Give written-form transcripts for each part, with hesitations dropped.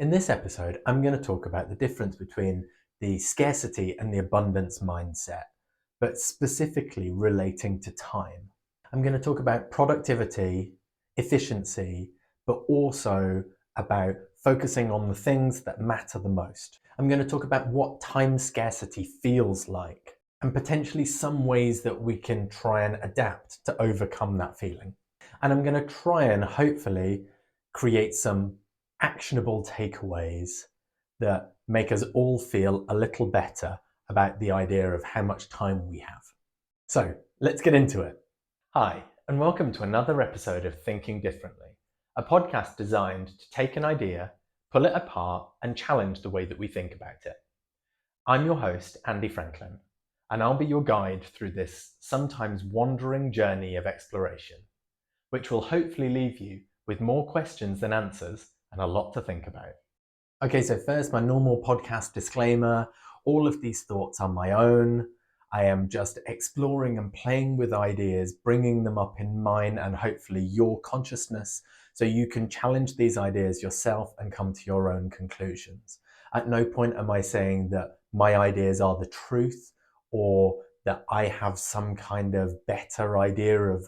In this episode, I'm going to talk about the difference between the scarcity and the abundance mindset, but specifically relating to time. I'm going to talk about productivity, efficiency, but also about focusing on the things that matter the most. I'm going to talk about what time scarcity feels like and potentially some ways that we can try and adapt to overcome that feeling. And I'm going to try and hopefully create some actionable takeaways that make us all feel a little better about the idea of how much time we have. So let's get into it. Hi, and welcome to another episode of Thinking Differently, a podcast designed to take an idea, pull it apart, and challenge the way that we think about it. I'm your host, Andy Franklin, and I'll be your guide through this sometimes wandering journey of exploration, which will hopefully leave you with more questions than answers and a lot to think about. Okay, so first, my normal podcast disclaimer. All of these thoughts are my own. I am just exploring and playing with ideas, bringing them up in mine and hopefully your consciousness, so you can challenge these ideas yourself and come to your own conclusions. At no point am I saying that my ideas are the truth or that I have some kind of better idea of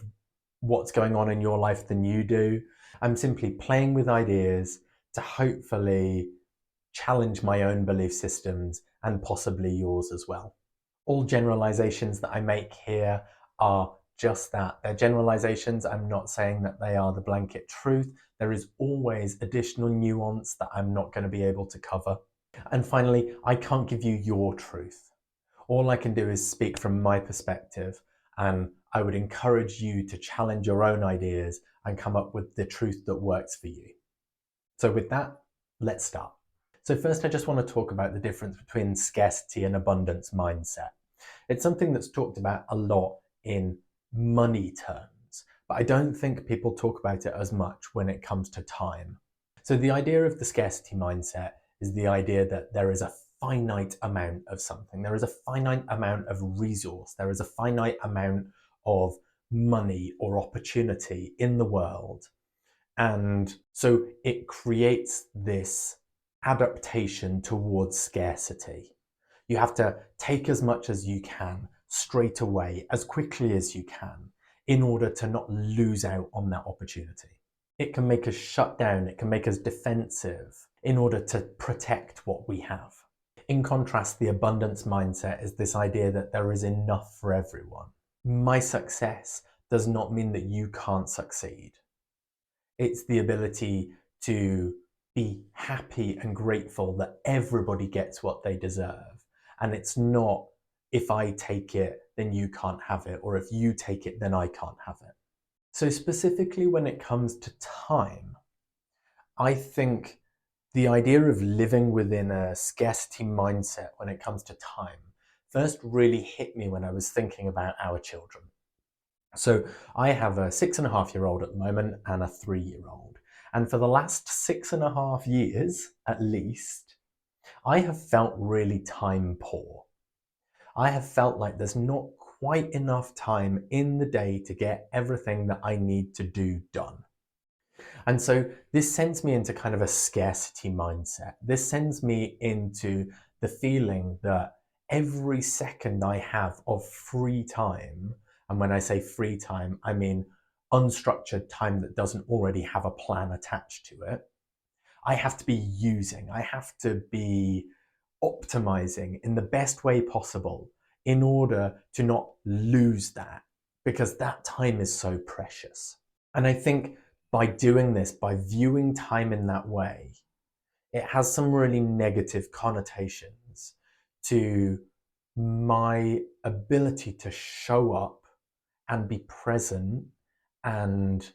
what's going on in your life than you do. I'm simply playing with ideas to hopefully challenge my own belief systems and possibly yours as well. All generalizations that I make here are just that. They're generalizations. I'm not saying that they are the blanket truth. There is always additional nuance that I'm not going to be able to cover. And finally, I can't give you your truth. All I can do is speak from my perspective, and I would encourage you to challenge your own ideas and come up with the truth that works for you. So with that, let's start. So first, I just want to talk about the difference between scarcity and abundance mindset. It's something that's talked about a lot in money terms, but I don't think people talk about it as much when it comes to time. So the idea of the scarcity mindset is the idea that there is a finite amount of something. There is a finite amount of resource. There is a finite amount of money or opportunity in the world. And so it creates this adaptation towards scarcity. You have to take as much as you can straight away, as quickly as you can, in order to not lose out on that opportunity. It can make us shut down, it can make us defensive in order to protect what we have. In contrast, the abundance mindset is this idea that there is enough for everyone. My success does not mean that you can't succeed. It's the ability to be happy and grateful that everybody gets what they deserve. And it's not, if I take it, then you can't have it, or if you take it, then I can't have it. So specifically when it comes to time, I think the idea of living within a scarcity mindset when it comes to time first really hit me when I was thinking about our children. So I have a 6.5-year-old at the moment and a 3-year-old. And for the last 6.5 years, at least, I have felt really time poor. I have felt like there's not quite enough time in the day to get everything that I need to do done. And so this sends me into kind of a scarcity mindset. This sends me into the feeling that every second I have of free time, and when I say free time, I mean unstructured time that doesn't already have a plan attached to it, I have to be using, I have to be optimizing in the best way possible in order to not lose that, because that time is so precious. And I think by doing this, by viewing time in that way, it has some really negative connotations to my ability to show up and be present and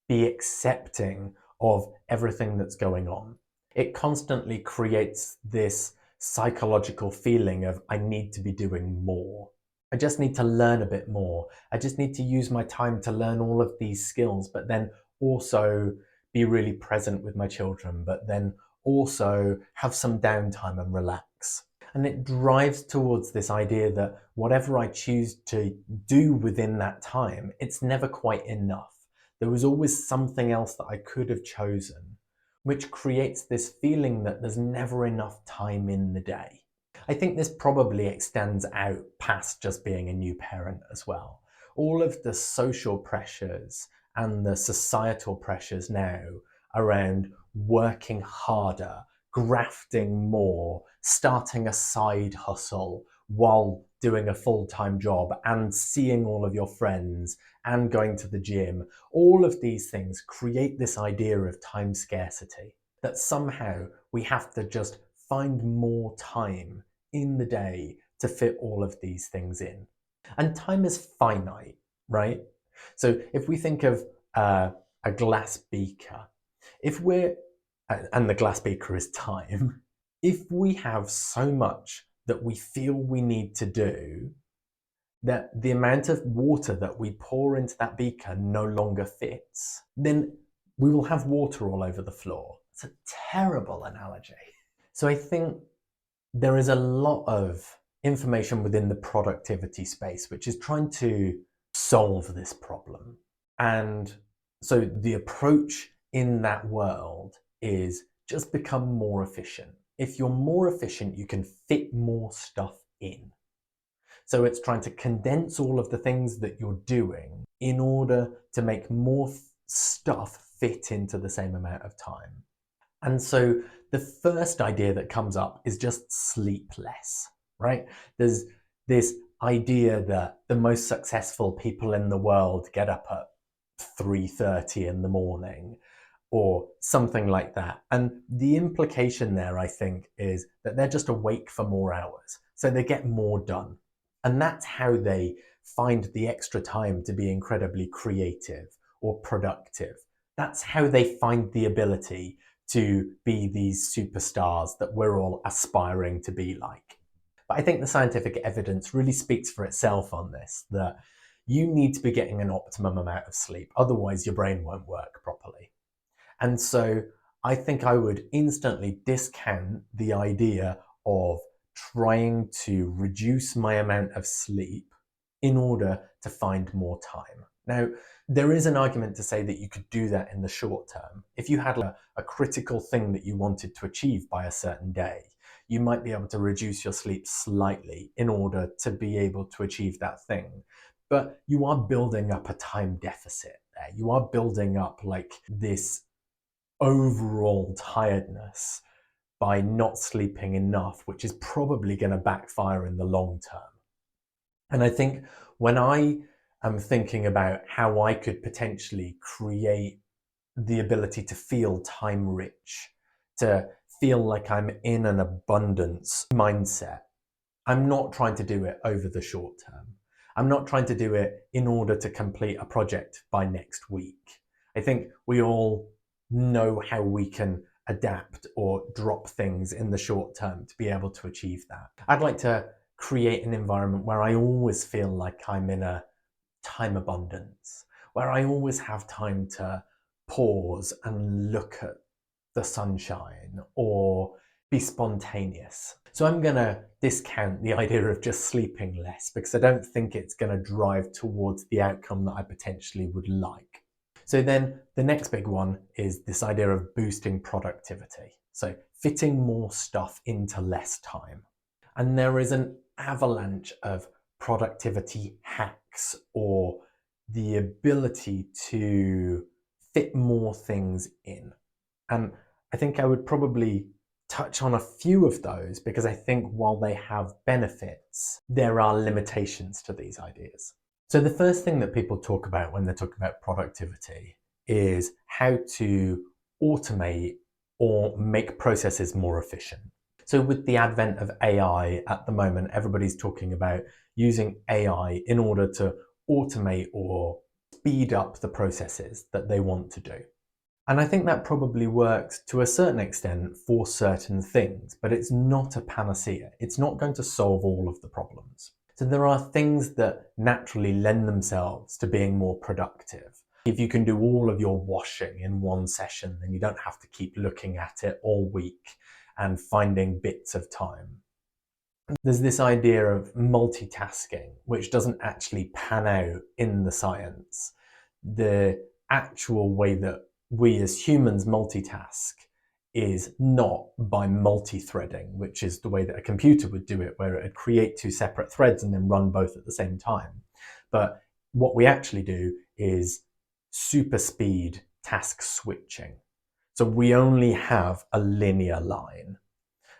be accepting of everything that's going on. It constantly creates this psychological feeling of I need to be doing more. I just need to learn a bit more. I just need to use my time to learn all of these skills, but then also be really present with my children, but then also have some downtime and relax. And it drives towards this idea that whatever I choose to do within that time, it's never quite enough. There was always something else that I could have chosen, which creates this feeling that there's never enough time in the day. I think this probably extends out past just being a new parent as well. All of the social pressures and the societal pressures now around working harder, grafting more, starting a side hustle while doing a full-time job and seeing all of your friends and going to the gym, all of these things create this idea of time scarcity, that somehow we have to just find more time in the day to fit all of these things in. And time is finite, right? So if we think of a glass beaker, if we're, and the glass beaker is time, if we have so much that we feel we need to do, that the amount of water that we pour into that beaker no longer fits, then we will have water all over the floor. It's a terrible analogy. So I think there is a lot of information within the productivity space which is trying to solve this problem. And so the approach in that world is just become more efficient. If you're more efficient, you can fit more stuff in. So it's trying to condense all of the things that you're doing in order to make more stuff fit into the same amount of time. And so the first idea that comes up is just sleep less, right? There's this idea that the most successful people in the world get up at 3:30 in the morning or something like that. And the implication there, I think, is that they're just awake for more hours, so they get more done. And that's how they find the extra time to be incredibly creative or productive. That's how they find the ability to be these superstars that we're all aspiring to be like. But I think the scientific evidence really speaks for itself on this, that you need to be getting an optimum amount of sleep, otherwise your brain won't work properly. And so I think I would instantly discount the idea of trying to reduce my amount of sleep in order to find more time. Now, there is an argument to say that you could do that in the short term. If you had a critical thing that you wanted to achieve by a certain day, you might be able to reduce your sleep slightly in order to be able to achieve that thing. But you are building up a time deficit there. You are building up like this overall tiredness by not sleeping enough, which is probably going to backfire in the long term. And I think when I am thinking about how I could potentially create the ability to feel time rich, to feel like I'm in an abundance mindset, I'm not trying to do it over the short term. I'm not trying to do it in order to complete a project by next week. I think we all know how we can adapt or drop things in the short term to be able to achieve that. I'd like to create an environment where I always feel like I'm in a time abundance, where I always have time to pause and look at the sunshine or be spontaneous. So I'm going to discount the idea of just sleeping less because I don't think it's going to drive towards the outcome that I potentially would like. So then the next big one is this idea of boosting productivity. So fitting more stuff into less time. And there is an avalanche of productivity hacks or the ability to fit more things in. And I think I would probably touch on a few of those because I think while they have benefits, there are limitations to these ideas. So the first thing that people talk about when they're talking about productivity is how to automate or make processes more efficient. So with the advent of AI at the moment, everybody's talking about using AI in order to automate or speed up the processes that they want to do. And I think that probably works to a certain extent for certain things, but it's not a panacea. It's not going to solve all of the problems. So there are things that naturally lend themselves to being more productive. If you can do all of your washing in one session, then you don't have to keep looking at it all week and finding bits of time. There's this idea of multitasking, which doesn't actually pan out in the science. The actual way that we as humans multitask is not by multi-threading, which is the way that a computer would do it, where it would create two separate threads and then run both at the same time. But what we actually do is super speed task switching. So we only have a linear line.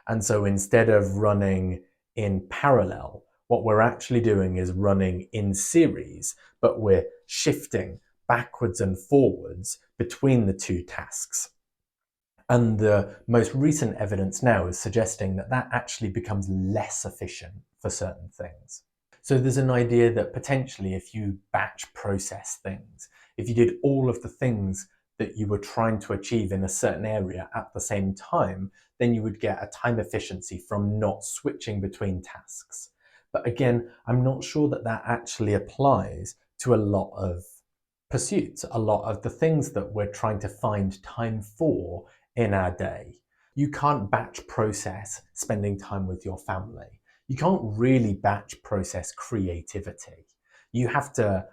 And so instead of running in parallel, what we're actually doing is running in series, but we're shifting backwards and forwards between the two tasks. And the most recent evidence now is suggesting that that actually becomes less efficient for certain things. So there's an idea that potentially if you batch process things, if you did all of the things that you were trying to achieve in a certain area at the same time, then you would get a time efficiency from not switching between tasks. But again, I'm not sure that that actually applies to a lot of pursuits, a lot of the things that we're trying to find time for in our day. You can't batch process spending time with your family. You can't really batch process creativity. You have to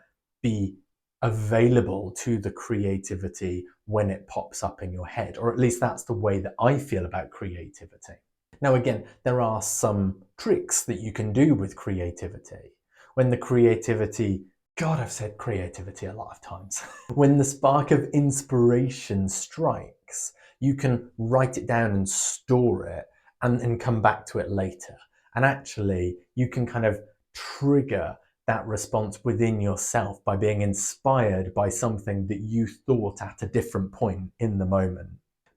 be available to the creativity when it pops up in your head, or at least that's the way that I feel about creativity. Now, again, there are some tricks that you can do with creativity. When the creativity, God, I've said creativity a lot of times. When the spark of inspiration strikes, you can write it down and store it and come back to it later. And actually, you can kind of trigger that response within yourself by being inspired by something that you thought at a different point in the moment.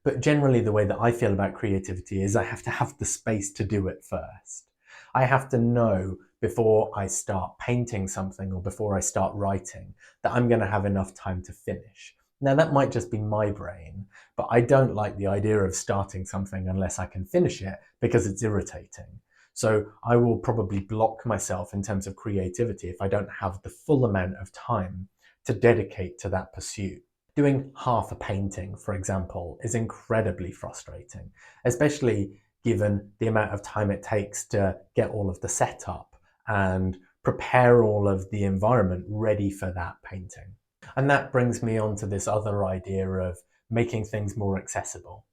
But generally, the way that I feel about creativity is I have to have the space to do it first. I have to know before I start painting something or before I start writing that I'm going to have enough time to finish. Now, that might just be my brain, but I don't like the idea of starting something unless I can finish it because it's irritating. So I will probably block myself in terms of creativity if I don't have the full amount of time to dedicate to that pursuit. Doing half a painting, for example, is incredibly frustrating, especially given the amount of time it takes to get all of the setup and prepare all of the environment ready for that painting. And that brings me on to this other idea of making things more accessible.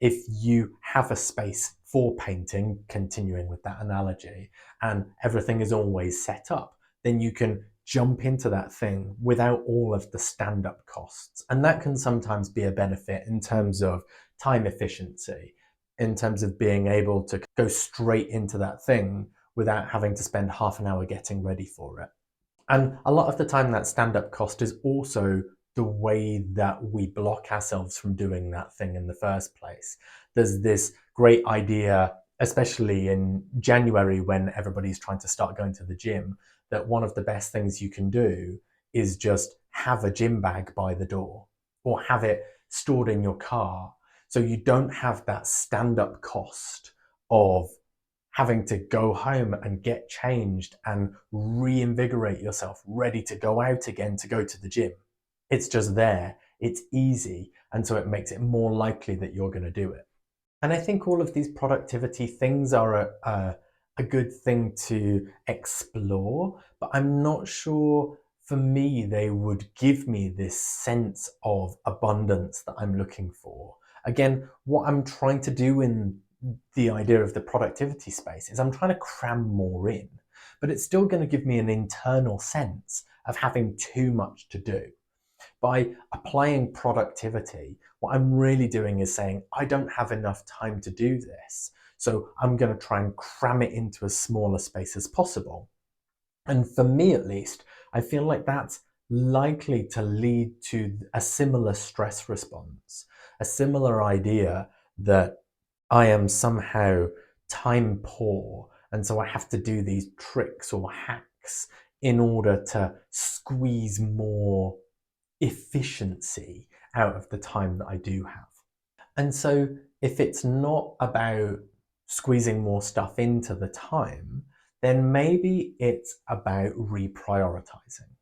If you have a space for painting, continuing with that analogy, and everything is always set up, then you can jump into that thing without all of the stand-up costs. And that can sometimes be a benefit in terms of time efficiency, in terms of being able to go straight into that thing without having to spend half an hour getting ready for it. And a lot of the time that stand-up cost is also the way that we block ourselves from doing that thing in the first place. There's this great idea, especially in January when everybody's trying to start going to the gym, that one of the best things you can do is just have a gym bag by the door or have it stored in your car so you don't have that stand-up cost of having to go home and get changed and reinvigorate yourself, ready to go out again to go to the gym. It's just there, it's easy, and so it makes it more likely that you're going to do it. And I think all of these productivity things are a good thing to explore, but I'm not sure for me they would give me this sense of abundance that I'm looking for. Again, what I'm trying to do in the idea of the productivity space is I'm trying to cram more in, but it's still going to give me an internal sense of having too much to do. By applying productivity, what I'm really doing is saying, I don't have enough time to do this, so I'm going to try and cram it into as small a space as possible. And for me, at least, I feel like that's likely to lead to a similar stress response, a similar idea that I am somehow time poor, and so I have to do these tricks or hacks in order to squeeze more efficiency out of the time that I do have. And so if it's not about squeezing more stuff into the time, then maybe it's about reprioritizing.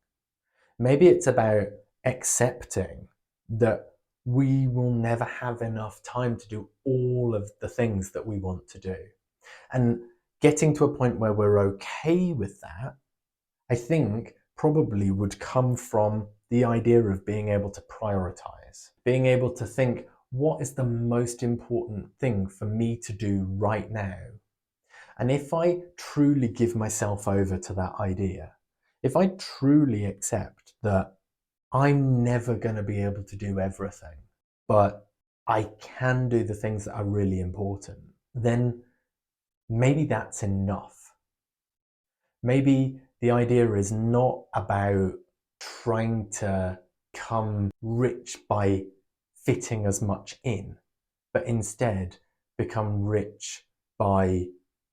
Maybe it's about accepting that we will never have enough time to do all of the things that we want to do. And getting to a point where we're okay with that, I think probably would come from the idea of being able to prioritize, being able to think, what is the most important thing for me to do right now? And if I truly give myself over to that idea, if I truly accept that I'm never going to be able to do everything, but I can do the things that are really important, then maybe that's enough. Maybe the idea is not about trying to become rich by fitting as much in, but instead become rich by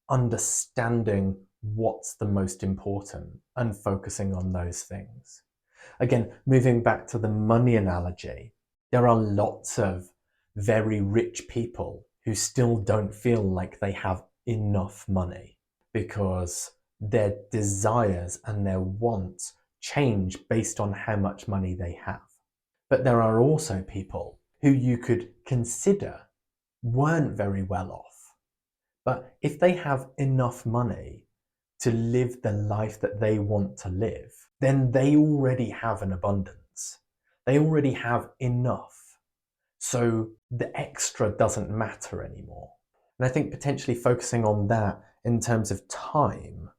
understanding what's the most important and focusing on those things. Again, moving back to the money analogy, there are lots of very rich people who still don't feel like they have enough money because their desires and their wants change based on how much money they have. But there are also people who you could consider weren't very well off. But if they have enough money to live the life that they want to live, then they already have an abundance. They already have enough. So the extra doesn't matter anymore. And I think potentially focusing on that in terms of time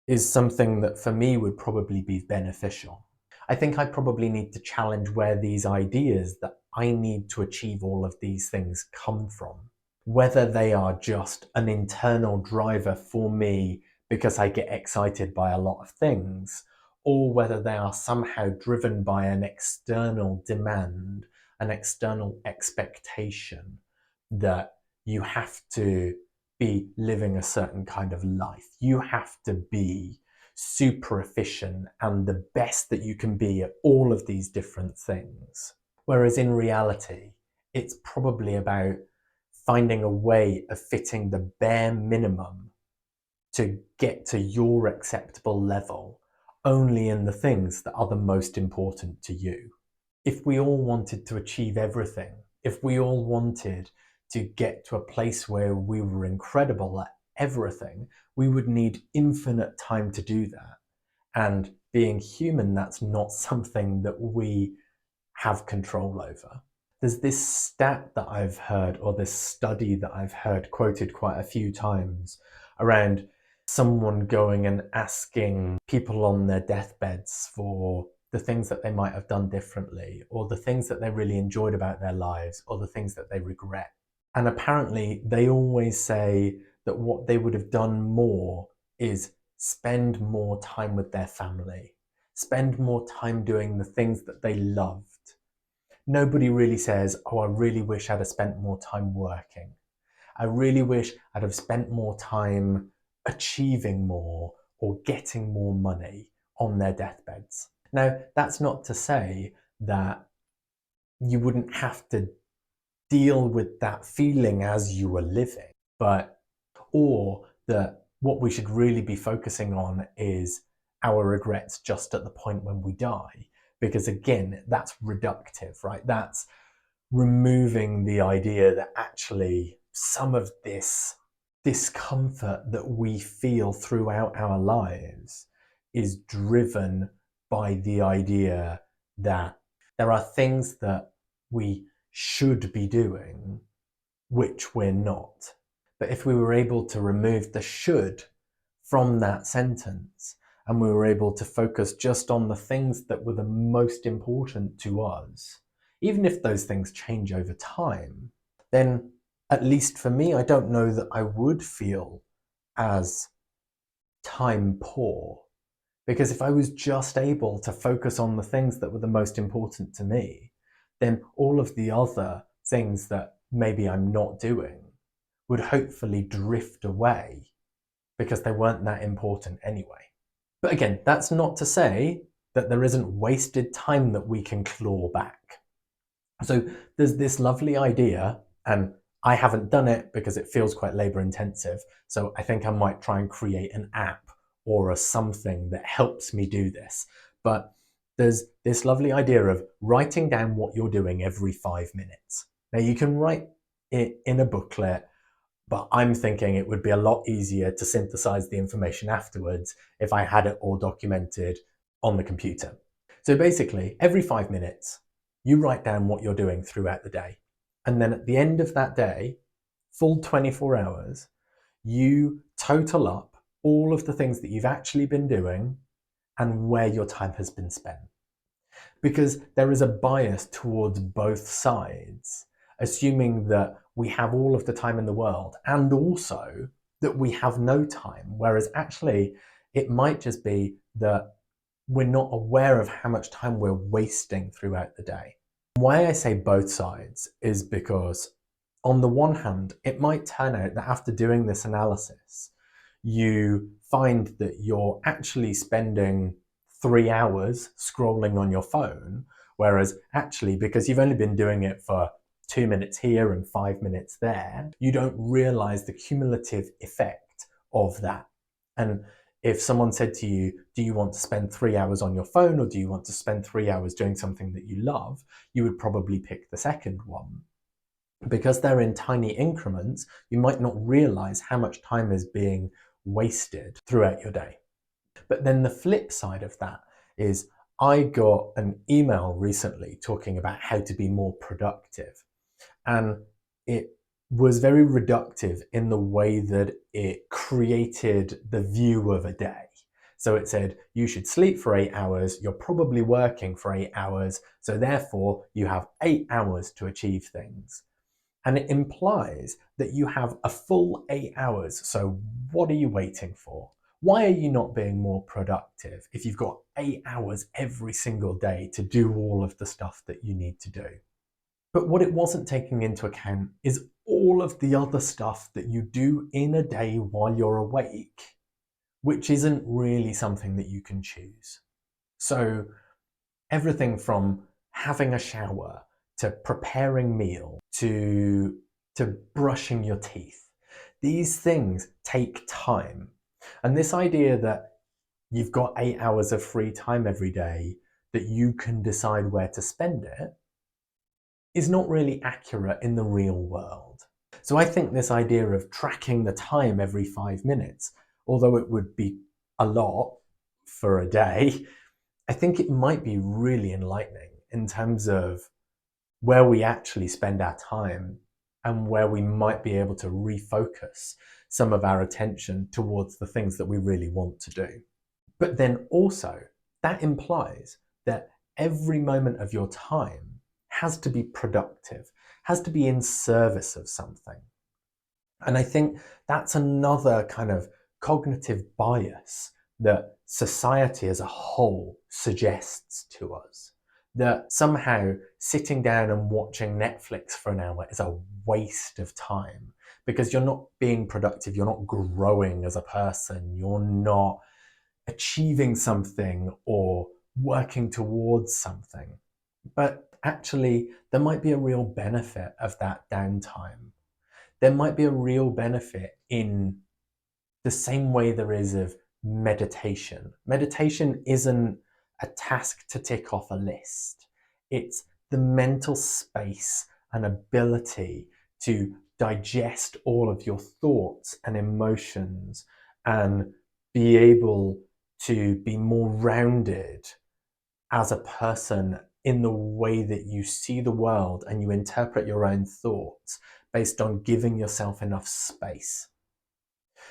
is something that for me would probably be beneficial. I think I probably need to challenge where these ideas that I need to achieve all of these things come from. Whether they are just an internal driver for me because I get excited by a lot of things, or whether they are somehow driven by an external demand, an external expectation that you have to be living a certain kind of life. You have to be super efficient and the best that you can be at all of these different things. Whereas in reality, it's probably about finding a way of fitting the bare minimum to get to your acceptable level only in the things that are the most important to you. If we all wanted to achieve everything, if we all wanted to get to a place where we were incredible at everything, we would need infinite time to do that. And being human, that's not something that we have control over. There's this stat that I've heard, or this study that I've heard quoted quite a few times around someone going and asking people on their deathbeds for the things that they might have done differently, or the things that they really enjoyed about their lives, or the things that they regret. And apparently they always say that what they would have done more is spend more time with their family, spend more time doing the things that they loved. Nobody really says, oh, I really wish I'd have spent more time working. I really wish I'd have spent more time achieving more or getting more money on their deathbeds. Now, that's not to say that you wouldn't have to deal with that feeling as you were living, or that what we should really be focusing on is our regrets just at the point when we die. Because again, that's reductive, right? That's removing the idea that actually some of this discomfort that we feel throughout our lives is driven by the idea that there are things that we should be doing which we're not. But if we were able to remove the should from that sentence, and we were able to focus just on the things that were the most important to us, even if those things change over time, then at least for me, I don't know that I would feel as time poor. Because if I was just able to focus on the things that were the most important to me, then all of the other things that maybe I'm not doing would hopefully drift away because they weren't that important anyway. But again, that's not to say that there isn't wasted time that we can claw back. So there's this lovely idea, and I haven't done it because it feels quite labor intensive. So I think I might try and create an app or a something that helps me do this. But there's this lovely idea of writing down what you're doing every 5 minutes. Now you can write it in a booklet, but I'm thinking it would be a lot easier to synthesize the information afterwards if I had it all documented on the computer. So basically, every 5 minutes, you write down what you're doing throughout the day. And then at the end of that day, full 24 hours, you total up all of the things that you've actually been doing and where your time has been spent. Because there is a bias towards both sides, assuming that we have all of the time in the world and also that we have no time, whereas actually it might just be that we're not aware of how much time we're wasting throughout the day. Why I say both sides is because on the one hand, it might turn out that after doing this analysis, you find that you're actually spending 3 hours scrolling on your phone, whereas actually, because you've only been doing it for 2 minutes here and 5 minutes there, you don't realize the cumulative effect of that. And if someone said to you, do you want to spend 3 hours on your phone or do you want to spend 3 hours doing something that you love? You would probably pick the second one. Because they're in tiny increments, you might not realize how much time is being wasted throughout your day. But then the flip side of that is I got an email recently talking about how to be more productive. And it was very reductive in the way that it created the view of a day. So it said, you should sleep for 8 hours, you're probably working for 8 hours, so therefore you have 8 hours to achieve things. And it implies that you have a full 8 hours. So what are you waiting for? Why are you not being more productive if you've got 8 hours every single day to do all of the stuff that you need to do? But what it wasn't taking into account is all of the other stuff that you do in a day while you're awake, which isn't really something that you can choose. So everything from having a shower to preparing meal to brushing your teeth. These things take time. And this idea that you've got 8 hours of free time every day that you can decide where to spend it is not really accurate in the real world. So I think this idea of tracking the time every 5 minutes, although it would be a lot for a day, I think it might be really enlightening in terms of where we actually spend our time and where we might be able to refocus some of our attention towards the things that we really want to do. But then also, that implies that every moment of your time has to be productive, has to be in service of something. And I think that's another kind of cognitive bias that society as a whole suggests to us. That somehow sitting down and watching Netflix for an hour is a waste of time because you're not being productive, you're not growing as a person, you're not achieving something or working towards something. But actually, there might be a real benefit of that downtime. There might be a real benefit in the same way there is of meditation. Meditation isn't a task to tick off a list. It's the mental space and ability to digest all of your thoughts and emotions and be able to be more rounded as a person in the way that you see the world and you interpret your own thoughts based on giving yourself enough space.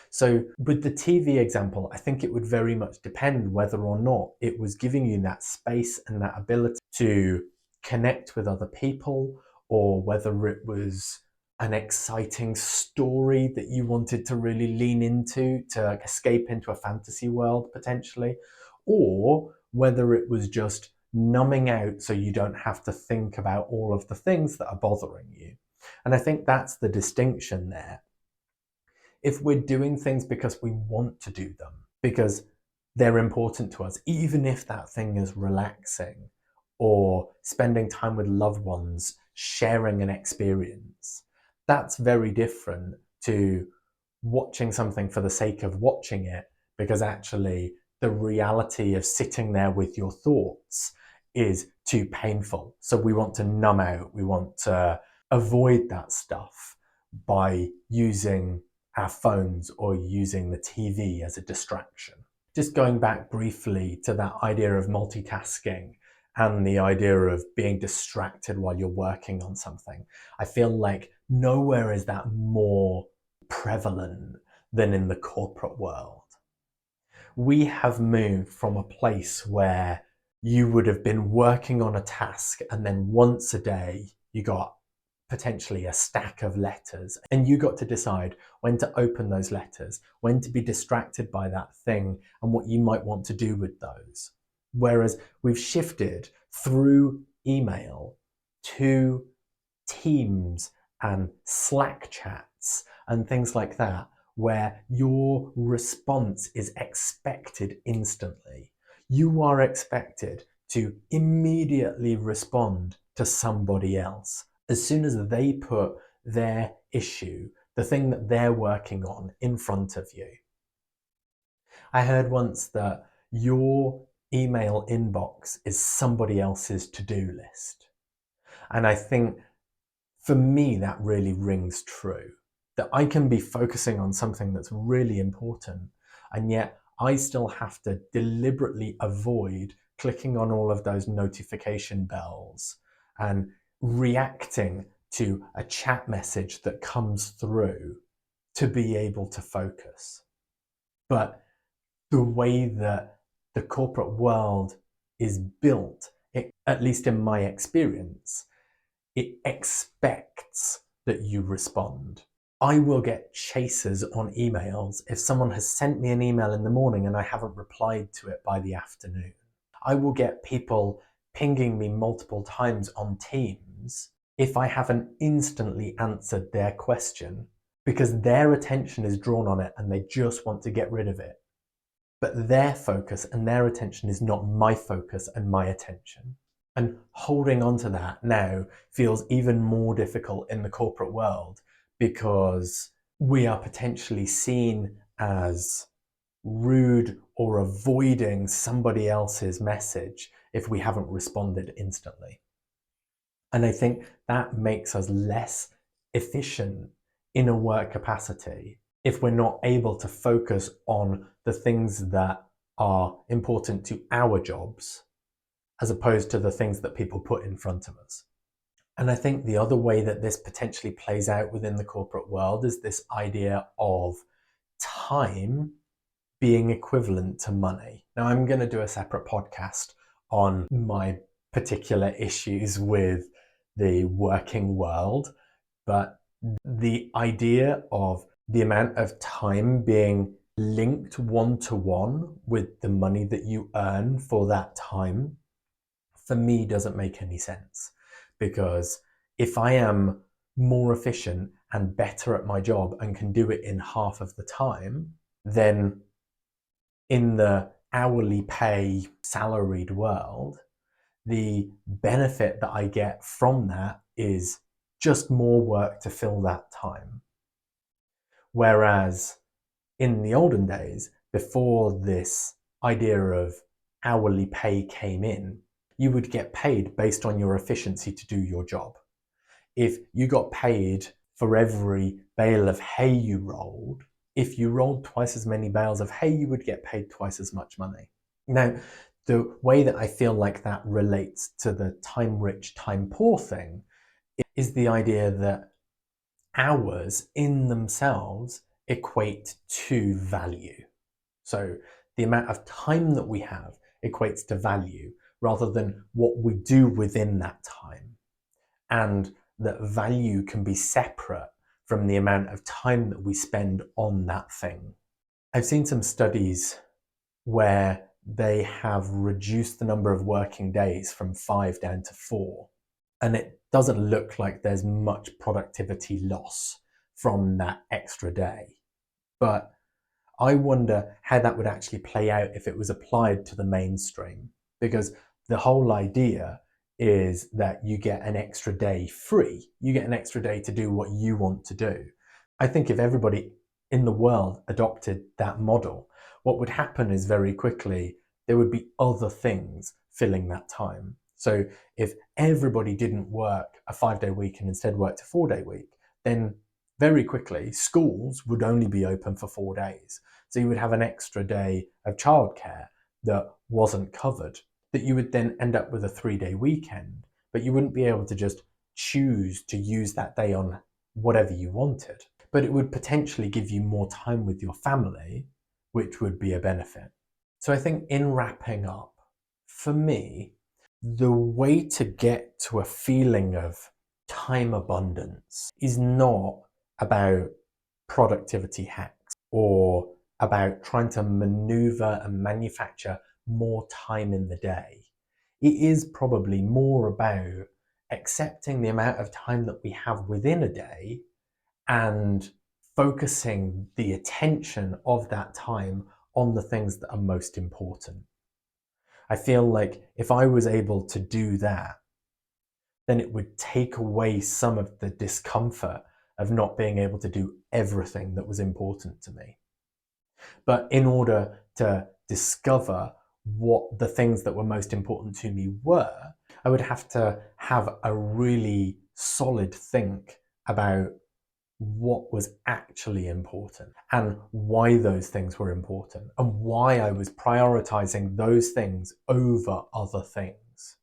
So with the TV example, I think it would very much depend whether or not it was giving you that space and that ability to connect with other people, or whether it was an exciting story that you wanted to really lean into to escape into a fantasy world potentially, or whether it was just numbing out so you don't have to think about all of the things that are bothering you. And I think that's the distinction there. If we're doing things because we want to do them, because they're important to us, even if that thing is relaxing or spending time with loved ones, sharing an experience, that's very different to watching something for the sake of watching it, because actually the reality of sitting there with your thoughts is too painful. So we want to numb out, we want to avoid that stuff by using our phones or using the TV as a distraction. Just going back briefly to that idea of multitasking and the idea of being distracted while you're working on something. I feel like nowhere is that more prevalent than in the corporate world. We have moved from a place where you would have been working on a task and then once a day you got potentially a stack of letters and you got to decide when to open those letters, when to be distracted by that thing and what you might want to do with those. Whereas we've shifted through email to Teams and Slack chats and things like that, where your response is expected instantly. You are expected to immediately respond to somebody else as soon as they put their issue, the thing that they're working on, in front of you. I heard once that your email inbox is somebody else's to-do list. And I think for me, that really rings true. That I can be focusing on something that's really important, and yet I still have to deliberately avoid clicking on all of those notification bells and reacting to a chat message that comes through to be able to focus. But the way that the corporate world is built, at least in my experience, it expects that you respond. I will get chasers on emails if someone has sent me an email in the morning and I haven't replied to it by the afternoon. I will get people pinging me multiple times on Teams if I haven't instantly answered their question because their attention is drawn on it and they just want to get rid of it. But their focus and their attention is not my focus and my attention. And holding on to that now feels even more difficult in the corporate world because we are potentially seen as rude or avoiding somebody else's message if we haven't responded instantly. And I think that makes us less efficient in a work capacity if we're not able to focus on the things that are important to our jobs as opposed to the things that people put in front of us. And I think the other way that this potentially plays out within the corporate world is this idea of time being equivalent to money. Now, I'm going to do a separate podcast on my particular issues with the working world, but the idea of the amount of time being linked one-to-one with the money that you earn for that time, for me, doesn't make any sense. Because if I am more efficient and better at my job and can do it in half of the time, then in the hourly pay salaried world, the benefit that I get from that is just more work to fill that time. Whereas in the olden days, before this idea of hourly pay came in, you would get paid based on your efficiency to do your job. If you got paid for every bale of hay you rolled, if you rolled twice as many bales of hay, you would get paid twice as much money. Now, the way that I feel like that relates to the time-rich, time-poor thing is the idea that hours in themselves equate to value. So the amount of time that we have equates to value rather than what we do within that time. And that value can be separate from the amount of time that we spend on that thing. I've seen some studies where they have reduced the number of working days from 5 down to 4. And it doesn't look like there's much productivity loss from that extra day. But I wonder how that would actually play out if it was applied to the mainstream, because the whole idea is that you get an extra day free. You get an extra day to do what you want to do. I think if everybody in the world adopted that model, what would happen is very quickly there would be other things filling that time. So if everybody didn't work a 5-day week and instead worked a 4-day week, then very quickly schools would only be open for 4 days. So you would have an extra day of childcare that wasn't covered. that you would then end up with a 3-day weekend, but you wouldn't be able to just choose to use that day on whatever you wanted. But it would potentially give you more time with your family, which would be a benefit. So I think in wrapping up, for me, the way to get to a feeling of time abundance is not about productivity hacks or about trying to maneuver and manufacture more time in the day. It is probably more about accepting the amount of time that we have within a day and focusing the attention of that time on the things that are most important. I feel like if I was able to do that, then it would take away some of the discomfort of not being able to do everything that was important to me. But in order to discover what the things that were most important to me were, I would have to have a really solid think about what was actually important and why those things were important and why I was prioritizing those things over other things.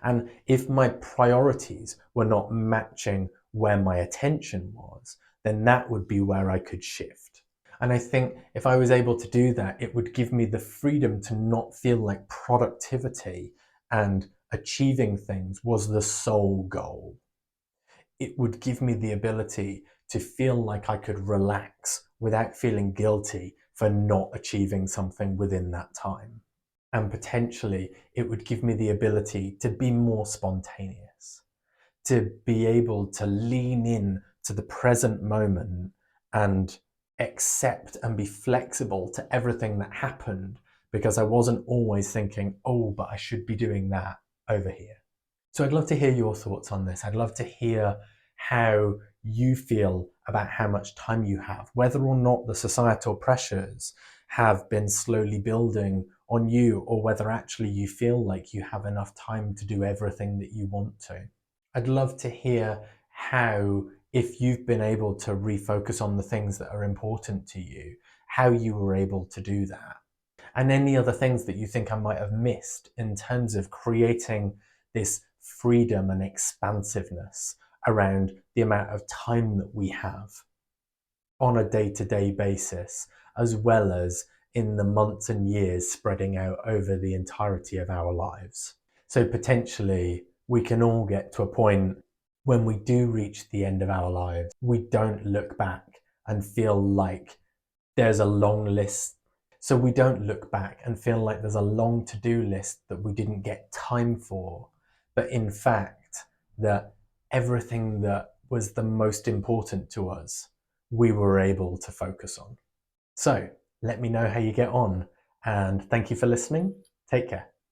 And if my priorities were not matching where my attention was, then that would be where I could shift. And I think if I was able to do that, it would give me the freedom to not feel like productivity and achieving things was the sole goal. It would give me the ability to feel like I could relax without feeling guilty for not achieving something within that time. And potentially, it would give me the ability to be more spontaneous, to be able to lean in to the present moment and accept and be flexible to everything that happened because I wasn't always thinking, oh, but I should be doing that over here. So I'd love to hear your thoughts on this. I'd love to hear how you feel about how much time you have, whether or not the societal pressures have been slowly building on you, or whether actually you feel like you have enough time to do everything that you want to. I'd love to hear how, if you've been able to refocus on the things that are important to you, how you were able to do that. And any other things that you think I might have missed in terms of creating this freedom and expansiveness around the amount of time that we have on a day-to-day basis, as well as in the months and years spreading out over the entirety of our lives. So potentially we can all get to a point when we do reach the end of our lives, we don't look back and feel like there's a long list. So we don't look back and feel like there's a long to-do list that we didn't get time for, but in fact, that everything that was the most important to us, we were able to focus on. So let me know how you get on, and thank you for listening. Take care.